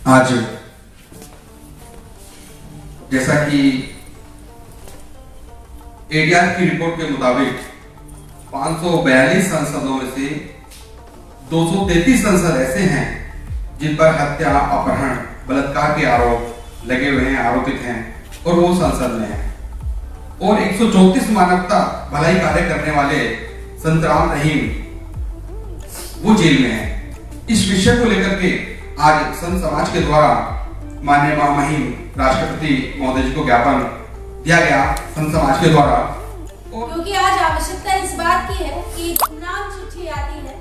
आज जैसा कि एडीआर की रिपोर्ट के मुताबिक 542 सांसदों में से 233 सांसद ऐसे हैं जिन पर हत्या, अपहरण, बलात्कार के आरोप लगे हुए हैं, आरोपित हैं और वो संसद में हैं। और 134 मानवता भलाई कार्य करने वाले संत राम रहीम वो जेल में हैं। इस विषय को लेकर के आज संत समाज के द्वारा माननीय महामहिम राष्ट्रपति महोदय जी को ज्ञापन दिया गया संत समाज के द्वारा। क्योंकि आज आवश्यकता इस बात की है कि गुमनाम चिट्ठी आती है,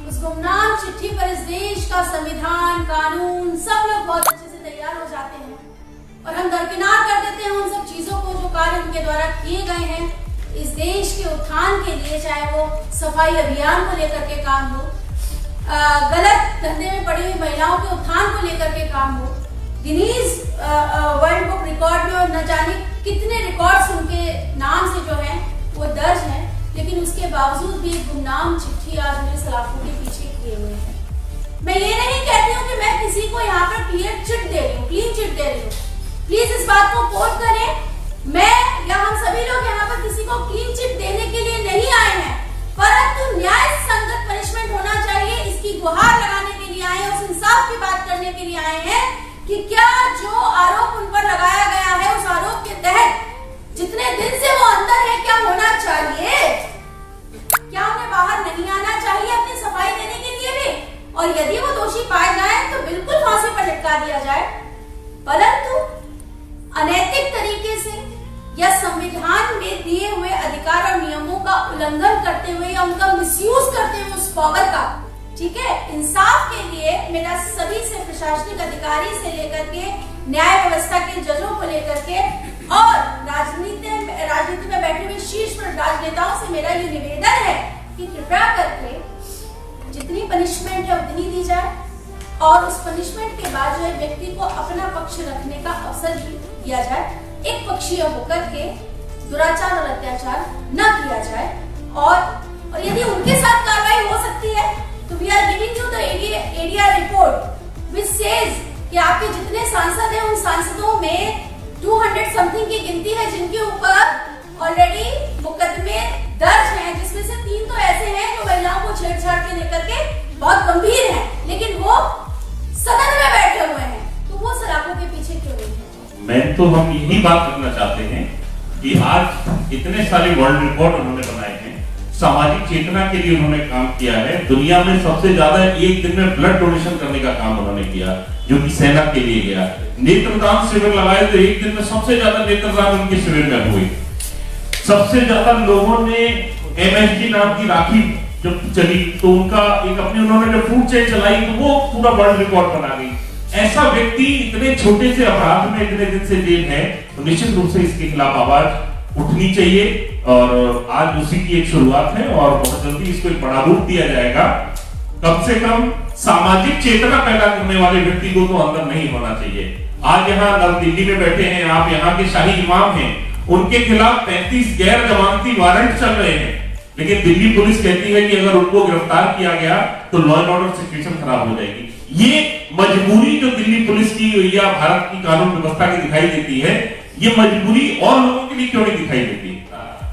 उस गुमनाम चिट्ठी पर इस देश का संविधान, कानून सब लोग बहुत अच्छे से तैयार हो जाते हैं और हम दरकिनार कर देते हैं उन सब चीजों को जो कार्य उनके द्वारा किए गए हैं इस देश के उत्थान के लिए, चाहे वो सफाई अभियान को लेकर के काम हो, गलत धंधे में पड़ी हुई महिलाओं के उत्थान को लेकर के काम हो, गिनीज वर्ल्ड बुक रिकॉर्ड में न जाने कितने रिकॉर्ड्स उनके नाम से जो है वो दर्ज हैं, लेकिन उसके बावजूद भी गुमनाम चिट्ठी आज उन्हें सलाखों के पीछे किए हुए हैं। मैं ये नहीं कहती हूँ कि मैं किसी को यहाँ पर क्लियर चिट दे रही हूँ, क्लीन चिट दे रही हूँ, प्लीज इस बात को कोट करें। मैं या हम सभी लोग यहाँ पर किसी को क्लीन चिट देने के लिए नहीं आए हैं, परंतु न्याय संगत पनिशमेंट होना चाहिए इसकी गुहार लगाने के लिए आए हैं, उस इंसाफ की बात करने के लिए आए हैं कि क्या जो आरोप उन पर लगाया गया है उस आरोप के तहत जितने दिन से वो अंदर है क्या होना चाहिए, क्या उन्हें बाहर नहीं आना चाहिए अपनी सफाई देने के लिए भी, और यदि वो दोषी पाए जाए तो बिल्कुल फांसी पर लटका दिया जाए। परंतु अनैतिक तरीके से या संविधान में दिए हुए अधिकार और नियमों का उल्लंघन करते हुए या उनका मिसयूज करते हुए उस पावर का, ठीक है, इंसाफ के लिए मेरा सभी से, प्रशासनिक अधिकारी से लेकर के न्याय व्यवस्था के जजों को लेकर के और राजनीति में बैठे हुए शीर्ष राजनेताओं से मेरा ये निवेदन है कि कृपया करके जितनी पनिशमेंट है उतनी दी जाए और उस पनिशमेंट के बाद जो है व्यक्ति को अपना पक्ष रखने का अवसर भी दिया जाए, एक पक्षीय होकर के दुराचार और अत्याचार न किया जाए। और यदि उनके साथ कार्रवाई हो सकती है तो we are giving you the ADR report which says कि आपके जितने सांसद हैं उन सांसदों में 200 समथिंग की गिनती है जिनके ऊपर ऑलरेडी मुकदमे दर्ज हैं, जिसमें से 3 तो ऐसे हैं जो महिलाओं को छेड़छाड़ के लेकर के बहुत गंभीर हैं, लेकिन वो सदन में बैठे हुए हैं, तो वो सलाखों के पीछे क्यों नहीं है? मैं तो हम यही बात करना चाहते हैं कि आज इतने सारे वर्ल्ड रिकॉर्ड उन्होंने बनाए हैं, सामाजिक चेतना के लिए उन्होंने काम किया है, दुनिया में सबसे ज्यादा एक दिन में ब्लड डोनेशन करने का काम उन्होंने किया जो कि सेना के लिए गया, नेत्रदान शिविर लगाए तो एक दिन में सबसे ज्यादा नेत्रदान उनके शिविर में हुए, सबसे ज्यादा लोगों ने एमएसडी नाम की राखी जो चली तो उनका एक अपनी उन्होंने जो फूड चेन चलाई तो वो पूरा वर्ल्ड रिकॉर्ड बना गई। ऐसा व्यक्ति इतने छोटे से अपराध में इतने दिन से जेल है तो निश्चित रूप से इसके खिलाफ आवाज उठनी चाहिए और आज उसी की एक शुरुआत है और बहुत जल्दी इसको एक बड़ा रूप दिया जाएगा। कम से कम सामाजिक चेतना पैदा करने वाले व्यक्ति को तो अंदर नहीं होना चाहिए। आज यहाँ नव दिल्ली में बैठे हैं आप, यहाँ के शाही इमाम हैं, उनके खिलाफ 35 गैर जमानती वारंट चल रहे हैं, लेकिन दिल्ली पुलिस कहती है कि अगर उनको गिरफ्तार किया गया तो लॉ एंड ऑर्डर सिचुएशन खराब हो जाएगी। ये मजबूरी जो दिल्ली पुलिस की या भारत की कानून व्यवस्था की दिखाई देती है, ये मजबूरी और लोगों के लिए क्यों नहीं दिखाई देती?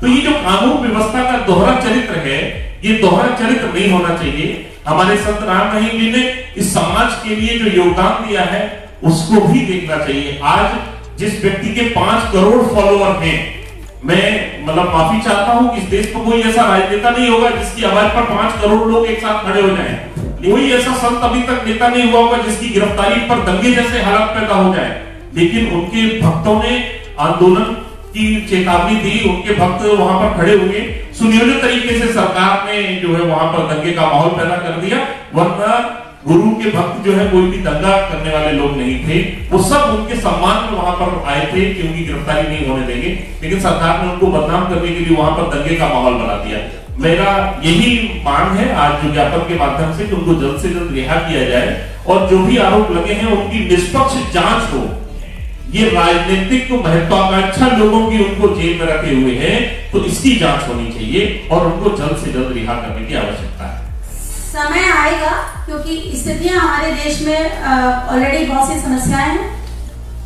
तो ये जो कानून व्यवस्था का दोहरा चरित्र है, ये दोहरा चरित्र नहीं होना चाहिए। हमारे संत राम रहीम जी ने इस समाज के लिए जो योगदान दिया है उसको भी देखना चाहिए। आज जिस व्यक्ति के 5 करोड़ फॉलोअर हैं, मैं मतलब माफी चाहता हूं कि इस देश में कोई ऐसा राजनेता नहीं होगा जिसकी आवाज पर 5 करोड़ लोग एक साथ खड़े हो जाएं। कोई ऐसा संत अभी तक नेता नहीं हुआ होगा जिसकी गिरफ्तारी पर दंगे जैसे हालात पैदा हो जाए, लेकिन उनके भक्तों ने आंदोलन की चेतावनी दी, उनके भक्त वहां पर खड़े हुए, सुनियोजित तरीके से सरकार ने जो है वहां पर दंगे का माहौल पैदा कर दिया, वरना गुरु के भक्त जो है कोई भी दंगा करने वाले लोग नहीं थे, वो सब उनके सम्मान में वहां पर आए थे कि उनकी गिरफ्तारी नहीं होने देंगे, लेकिन सरकार ने उनको बदनाम करने के लिए वहां पर दंगे का माहौल बना दिया। मेरा यही मांग है आज जो ज्ञापन के माध्यम से कि उनको जल्द से जल्द रिहा किया जाए और जो भी आरोप लगे हैं उनकी निष्पक्ष जांच हो। ये राजनीतिक महत्वाकांक्षा लोगों की उनको जेल में रखे हुए हैं, तो इसकी जांच होनी चाहिए और उनको जल्द से जल्द रिहा करने की आवश्यकता है। समय आएगा, क्योंकि स्थितियां हमारे देश में ऑलरेडी बहुत सी समस्याएं हैं।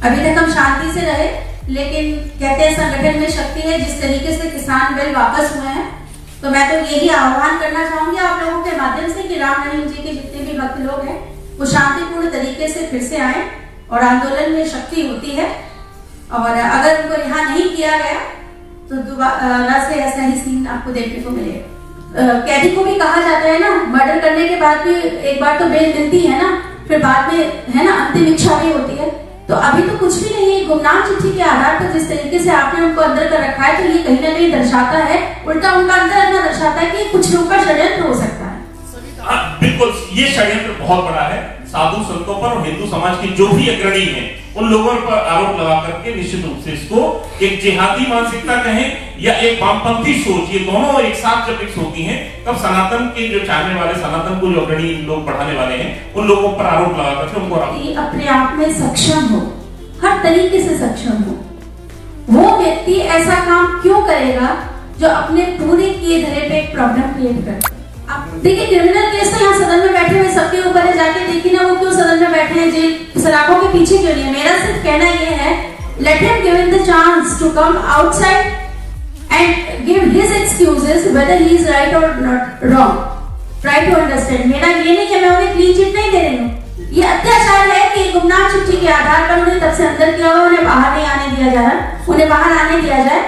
अभी तक हम शांति से रहे, लेकिन कहते हैं संगठन में शक्ति है। जिस तरीके से किसान बिल वापस हुए हैं, तो मैं तो यही आह्वान करना चाहूंगी आप लोगों के माध्यम से कि राम रहीम जी के जितने भी भक्त लोग हैं वो शांतिपूर्ण तरीके से फिर से आए, और आंदोलन में शक्ति होती है। और अगर उनको रिहा नहीं किया गया तो दोबारा से ऐसा ही सीन आपको देखने को मिलेगा। कैदी को भी कहा जाता है ना, मर्डर करने के बाद भी एक बार तो बेल मिलती है ना, फिर बाद में है ना अंतिम इच्छा भी होती है। तो अभी तो कुछ भी नहीं है। गुमनाम चिट्ठी के आधार पर जिस तरीके से आपने उनको अंदर कर रखा है, तो ये कहीं ना कहीं दर्शाता है, उल्टा उनका अंदर दर्शाता है कि कुछ लोग का षड्यंत्र हो सकता है। बिल्कुल, ये षड्यंत्र बहुत बड़ा है। साधु संतों पर और हिंदू समाज के जो भी अग्रणी हैं उन लोगों पर आरोप लगा करके निश्चित रूप से इसको एक जिहादी मानसिकता कहें या एक वामपंथी सोच, ये दोनों एक साथ जब मिक्स होती हैं, तब सनातन के जो चाहने वाले, सनातन को जो अग्रणी लोग पढ़ाने वाले हैं, उन लोगों पर आरोप लगा करके उनको अपने आप में सक्षम हो, हर तरीके से सक्षम हो। वो व्यक्ति ऐसा काम क्यों करेगा जो अपने पूरे किए धरे पे एक प्रॉब्लम क्रिएट करता है। देखिए, क्रिमिनल केस तो यहाँ सदन में बैठे हुए सबके ऊपर है, जाके देखिए ना वो क्यों सदन में बैठे हैं, जेल सलाखों के पीछे क्यों नहीं है। मेरा सिर्फ कहना ये है, let him given the chance to come outside and give his excuses whether he is right और not wrong, try to understand. मेरा ये नहीं है मैं उन्हें क्लीन चिट नहीं दे रही हूँ। ये अत्याचार है कि गुमनाम चिट्ठी के आधार पर उन्हें तब से अंदर किया हुआ, उन्हें बाहर नहीं आने दिया जा रहा, उन्हें बाहर आने दिया जाए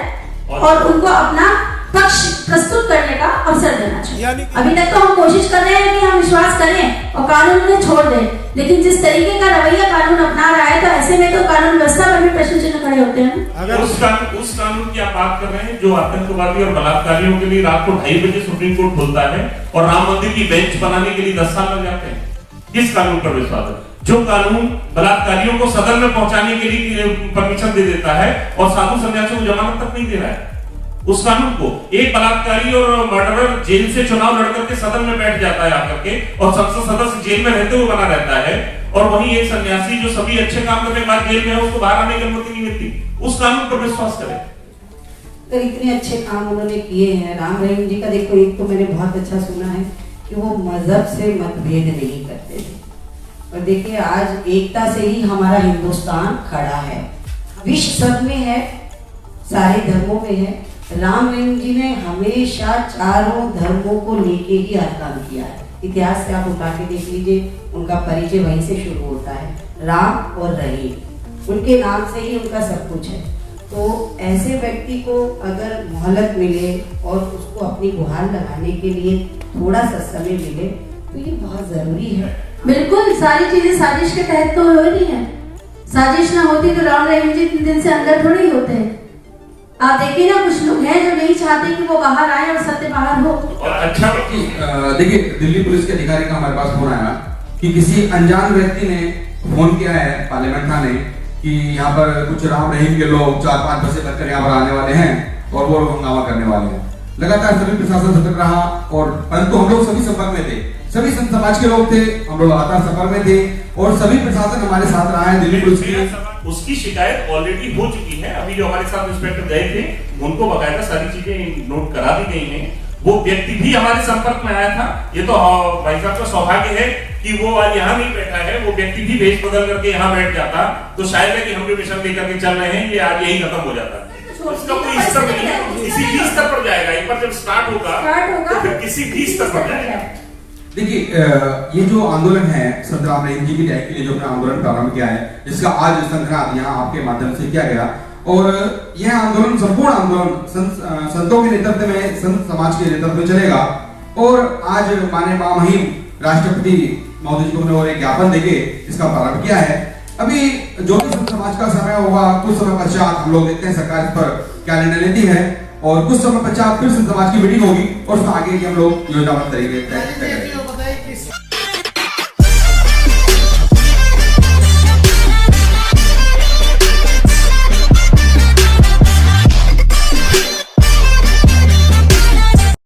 और उनको अपना पक्ष प्रस्तुत करने का अवसर देना चाहिए। अभी तक तो हम कोशिश कर रहे हैं कि हम विश्वास करें और कानून उन्हें छोड़ दें, लेकिन जिस तरीके का रवैया कानून अपना रहा है, तो ऐसे में तो कानून व्यवस्था पर भी प्रश्न चिन्ह खड़े होते हैं। अगर उस कानून की आप बात कर रहे हैं जो आतंकवादी और बलात्कारियों के लिए रात को 2:30 बजे सुप्रीम कोर्ट खुलता है और राम मंदिर की बेंच बनाने के लिए 10 साल लग जाते हैं, किस कानून पर विश्वास है? जो कानून बलात्कारियों को सदन में पहुंचाने के लिए परमिशन दे देता है और साधु संन्यासियों को जमानत तक नहीं दे रहा है, उस कानून को एक बलात्कारी और मर्डरर जेल से चुनाव लड़कर के सदन में बैठ जाता है आकर के, और संसद सदस्य जेल में रहते हुए बना रहता है, और वहीं एक सन्यासी जो सभी अच्छे काम करने के बाद जेल में है उसको बाहर आने की अनुमति नहीं मिलती, उस कानून पर विश्वास करें। तो इतने अच्छे काम उन्होंने किए हैं। राम रहीम जी का देखो, एक तो मैंने बहुत अच्छा सुना है कि वो मजहब से मतभेद नहीं करते थे, और देखिए आज एकता से ही हमारा हिंदुस्तान खड़ा है, विश्व सब में है, सारे धर्मों में है। राम रहीम जी ने हमेशा चारों धर्मों को लेके ही हर काम किया है। इतिहास से आप उठा के देख लीजिए, उनका परिचय वहीं से शुरू होता है, राम और रहीम, उनके नाम से ही उनका सब कुछ है। तो ऐसे व्यक्ति को अगर मोहलत मिले और उसको अपनी गुहार लगाने के लिए थोड़ा सा समय मिले तो ये बहुत जरूरी है। बिल्कुल, सारी चीजें साजिश के तहत तो हो रही है। साजिश ना होती तो राम रहीम जी 3 दिन से अंदर थोड़ी होते हैं। आप देखिए ना, कुछ लोग हैं जो नहीं चाहते कि वो बाहर आए और सत्य बाहर हो। अच्छा, देखिए दिल्ली पुलिस के अधिकारी का हमारे पास फोन आया कि किसी अनजान व्यक्ति ने फोन किया है पार्लियामेंट थाने कि यहाँ पर कुछ राम रहीम के लोग 4-5 बजे तक यहाँ पर आने वाले हैं और वो लोग हंगामा करने वाले हैं। लगातार सभी प्रशासन सतर्क रहा, और परंतु हम लोग सभी संपर्क में थे, सभी संत समाज के लोग थे, हम लोग लगातार संपर्क में थे और सभी प्रशासन हमारे साथ रहा है। दिल्ली पुलिस की उसकी शिकायत ऑलरेडी हो चुकी है। अभी जो हमारे साथ इंस्पेक्टर गए थे उनको बकायदा सारी चीजें नोट करा दी गई हैं। वो व्यक्ति भी हमारे संपर्क में आया था। ये तो भाई साहब का सौभाग्य है कि वो आज यहाँ नहीं बैठा है, वो व्यक्ति भी भेष बदल करके यहाँ बैठ जाता तो शायद है कि हम जो मिशन लेकर के चल रहे हैं ये आज यही खत्म हो जाता। इसका कोई स्तर नहीं है, किसी भी स्तर पर जाएगा। एक बार जब स्टार्ट होगा तो फिर किसी भी स्तर पर जाएगा। देखिए, ये जो आंदोलन है संत राम रहीम जी की न्याय के लिए जो अपना आंदोलन प्रारंभ किया है, जिसका आज संक्रांत यहाँ आपके माध्यम से किया गया, और यह आंदोलन संपूर्ण आंदोलन संतों के नेतृत्व में, संत समाज के नेतृत्व में चलेगा। और आज माननीय महामहिम राष्ट्रपति महोदय जी ने और एक ज्ञापन देके इसका प्रारंभ किया है। अभी जो भी संत समाज का समय होगा, कुछ समय पश्चात हम लोग देखते हैं सरकार इस पर क्या निर्णय लेती है, और कुछ समय पश्चात फिर संत समाज की मीटिंग होगी और उसमें आगे की हम लोग योजनाबद्ध तरीके से